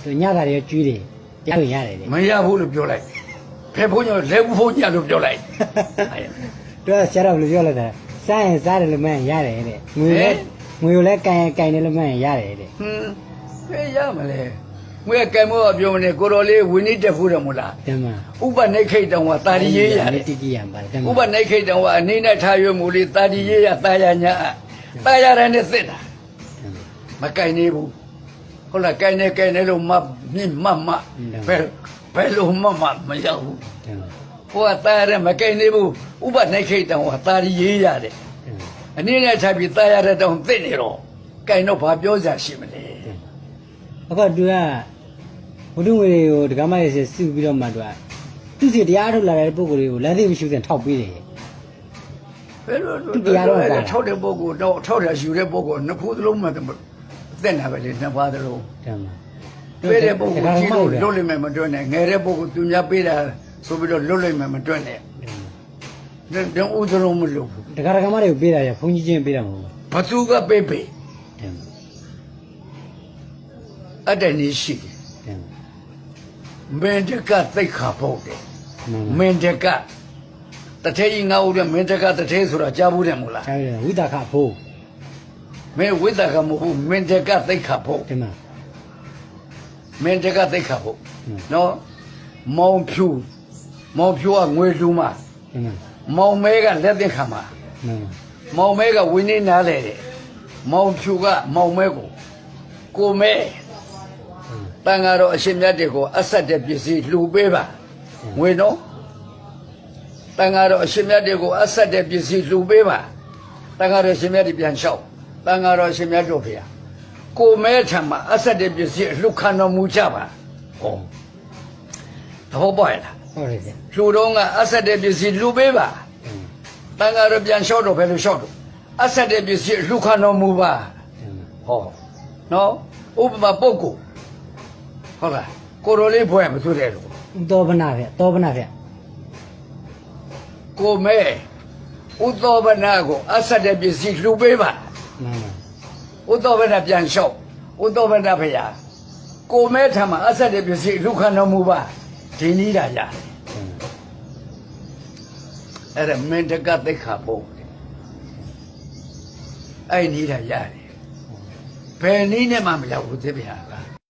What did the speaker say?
သူညတာတွေကျွေးတယ်ကြားလို့ရတယ်လေ မရဘူးလို့ပြောလိုက်ဖဲဖုန်းညလဲဘူးဖုန်းညလို့ပြောလိုက် သူကဆရာတော်ဘယ်လိုပြောလဲတဲ့စားရင်စားတယ်လို့မှန်ရတယ်တဲ့ငွေလည်းငွေကိုလည်းကန်ရင်ကန်တယ်လို့မှန်ရတယ်တဲ့ ဖဲရမလဲငွေကံမောပြောမနေကိုတော်လေးဝင်းနေတက်ဖို့တယ်မို့လား တမန် ဥပနိခိတ်တောင်ကတာရီရေးရတယ် တိတိယံပါတမန် ဥပနိခိတ်တောင်ကအနည်းနဲ့ထားရွမူလေးတာရီရေးရတာယာညာတာယာရနဲ့စစ်တာမကင်နေဘူးဟုတ်လားကင်နေလို့မမြင့်မဘယ်လိုမမရောက်ဘူး တမန် ဟိုကတာရမကင်နေဘူးဥပနိခိတ်တောင်ကတာရီရေးရတယ်အနည်းနဲ့ထားပြီးတာယာရတောင်သိနေတော့ကင်တော့ဘာပြောစရာရှိမလဲ အခုသူကဘုဒ္ဓငွေတွေကိုဒကာမရဲ့စုပြီးတော့မှသူကသူစီတရားထုတ်လာတဲ့ပုံကိုယ်တွေကိုလမ်းသိမရှိတဲ့ထောက်ပေးတယ် ဘယ်လိုထောက်တဲ့ပုဂ္ဂိုလ်တော့ထောက်တယ်ယူတဲ့ပုဂ္ဂိုလ်နှစ်ခုသလုံးမှတက်နေပဲလေနှစ်ပါးသလုံး တမန် ပေးတဲ့ပုဂ္ဂိုလ်ကြီးလို့လွတ်လိမ့်မယ်မတွက်နဲ့ငယ်တဲ့ပုဂ္ဂိုလ်သူများပေးတာဆိုပြီးတော့လွတ်လိမ့်မယ်မတွက်နဲ့တော့ဥဒလုံးမလို့ဘူး ဒကာဒကာမတွေကိုပေးတာရဘုန်းကြီးချင်းပေးတာမဟုတ်ဘူး ဘသူကပေးပေး တမန် အတ္တနေရှိ တမန် မင်းတကသိခါဖို့တယ် မှန် မင်းတကတထဲကြီးငါ့ဦးတဲ့မင်းတကတထဲဆိုတာကြားဘူးတယ်မို့လား ပါဝိတာခဖို့ မင်းဝိသကမဟုတ်ဘူးမင်းတကသိခါဖို့ တမန် မင်းတကသိခါဖို့နော်မောင်ဖြူကငွေလူမ တမန် မောင်မဲကလက်သင်ခံမှာ မှန် မောင်မဲကဝင်းနေနားလေတယ်မောင်ဖြူကမောင်မဲကိုမဲတန်ဃာတော်အရှင်မြတ်တွေကိုအဆက်တဲ့ပစ္စည်းလှူပေးပါငွေနော်တန်ဃာတော်အရှင်မြတ်တွေကိုအဆက်တဲ့ပစ္စည်းလှူပေးပါတန်ဃာတော်အရှင်မြတ်တွေပြန်လျှောက်တန်ဃာတော်အရှင်မြတ်တို့ဖေကိုမဲထံမှာအဆက်တဲ့ပစ္စည်းလှူခံတော်မူကြပါဟောတော့ပါရဲ့လား ဟုတ်တယ်ဗျ လှူတော့ကအဆက်တဲ့ပစ္စည်းလှူပေးပါတန်ဃာတော်ပြန်လျှောက်တော့ဘယ်လိုလျှောက်တော့အဆက်တဲ့ပစ္စည်းလှူခံတော်မူပါဟောနော်ဥပမာပုဂ္ဂိုလ်ဟုတ်လားကိုရိုလေးဘွဲမသူတဲ့လို့ တောပနာဗျတောပနာဗျ ကိုမဲဥသောဘနာကိုအဆက်တဲ့ပစ္စည်းလှူပေးပါ မှန်ပါ ဥသောဘနာပြန်လျှောက်ဥသောဘနာဖရာကိုမဲထံမှာအဆက်တဲ့ပစ္စည်းလှူခံတော်မူပါဒီနည်းတာရတယ်အဲ့ဒါမင်းတကသိခါပုံအဲ့နည်းတာရတယ်ဘယ်နည်းနဲ့မှမရောက်ဘူးသိဗျာ